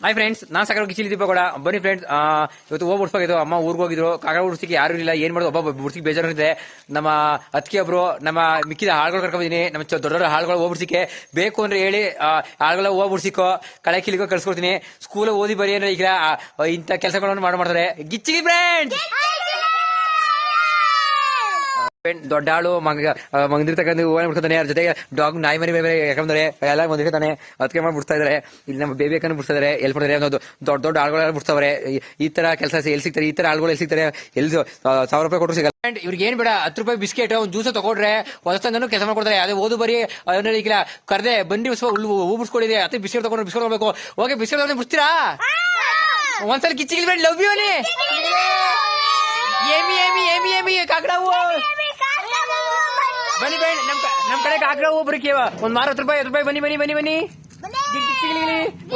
Hi friends, ನಾನ್ ಸಾಗರ ಕಿಚಿಲಿ ದೀಪ ಕೂಡ ಬನ್ನಿ friends. ಇವತ್ತು ಹೋಗ್ಬಿಡ್ಸ್ಬೇಕಾಯ್ತು. ಅಮ್ಮ ಊರಿಗೆ ಹೋಗಿದ್ರು. ಕಾಕಡ ಉಡ್ಸಿಗೆ ಯಾರು ಇಲ್ಲ. ಏನ್ ಮಾಡೋದು, ಒಬ್ಬ ಉಡ್ಸಿಗೆ ಬೇಜಾರಿದೆ. ನಮ್ಮ ಅತ್ತಿಗೆ ಒಬ್ರು, ನಮ್ಮ ಮಿಕ್ಕಿದ ಹಾಳುಗಳು ಕರ್ಕೊಂಡಿದ್ದೀನಿ. ನಮ್ಮ ದೊಡ್ಡ ಹಾಳುಗಳು ಹೋಗ್ಬಿಡ್ಸಿಕೆ ಬೇಕು ಅಂದ್ರೆ ಹೇಳಿ ಹಾಳುಗಳ ಹೋಗ್ಬಿಡ್ಸಿಕೋ ಕಳೆ ಕಿಲಿಗೋ ಕಳ್ಸ್ಕೊಡ್ತೀನಿ. ಸ್ಕೂಲ್ ಓದಿ ಬರೀ ಅಂದ್ರೆ ಈಗ ಇಂಥ ಕೆಲಸಗಳನ್ನು ಮಾಡ್ತಾರೆ. ಗಿಚ್ಚಿಗಿ ಫ್ರೆಂಡ್ಸ್, ದೊಡ್ಡ ಆಳು ಮಂದಿರ್ತಕ್ಕಂಥ ಹೂವ ಬಿಡ್ತಾನೆ. ಅದ್ರ ಜೊತೆಗೆ ಡಾಗ್ ನಾಯಿ ಮರಿ ಬೇರೆ ಯಾಕಂದ್ರೆ ಎಲ್ಲ ಬಂದಿರ್ತಾನೆ. ಅದಕ್ಕೆ ಮಾಡಿ ಬಿಡ್ತಾ ಇದಾರೆ. ಇಲ್ಲಿ ನಮ್ಮ ಬೇಬಿ ಅಕ್ಕನ ಬಿಡ್ತಾ ಇದಾರೆ. ಎಲ್ಲಿ ಬಿಡ್ತಾರೆ ಅನ್ನೋದು ದೊಡ್ಡ ದೊಡ್ಡ ಆಳುಗಳೆಲ್ಲ ಬಿಡ್ತಾವ್ರೆ. ಈ ತರ ಕೆಲಸ ಎಲ್ಲಿ ಸಿಗ್ತಾರೆ, ಈ ತರ ಆಳುಗಳು ಎಲ್ಲಿ ಸಿಗ್ತಾರೆ? ಎಲ್ಲಿ 1000 ರೂಪಾಯಿ ಕೊಟ್ಟರು ಸಿಗಲ್ಲ. ಇವ್ರಿಗೆ ಏನ್ ಬೇಡ, 10 ರೂಪಾಯಿ ಬಿಸ್ಕೆಟ್ ಒಂದು ಜ್ಯೂಸ್ ತಗೊಂಡ್ರೆ ಹೊಸತಂದನು ಕೆಲಸ ಮಾಡ್ಕೊಡ್ತಾರೆ. ಅದೇ ಓದು ಬರೀ ಈಗ ಕರ್ದೆ ಬನ್ನಿ ಹೂ ಬಿಡ್ಸ್ಕೊಂಡಿದೆ. ಅದೇ ಬಿಸ್ಕೆಟ್ ತಗೊಂಡ್ರೆ ಬಿಸ್ಕೆಟ್ ತಗೋಬೇಕು. ಓಕೆ, ಬಿಸ್ಕೆಟ್ ತಗೊಂಡು ಬಿಡ್ತೀರಾ? ಒಂದ್ಸಲ ಕಿಚ್ಚಿಗಿಲ್ ಬೇಡ, ಲವ್ ಯು ನೀ ಏಮಿ ಏಮಿ ಏಮಿ ಏಮಿ ಕಾಕಡ ಹೂವು ಬನ್ನಿ ಬನ್ನಿ. ನಮ್ ಕಡೆ ಕಾಕಡ ಹೂವು ಬರೀ ಒಂದ್ 10 ರೂಪಾಯಿ ಬನ್ನಿ ಬನ್ನಿ ಬನ್ನಿ ಬನ್ನಿ.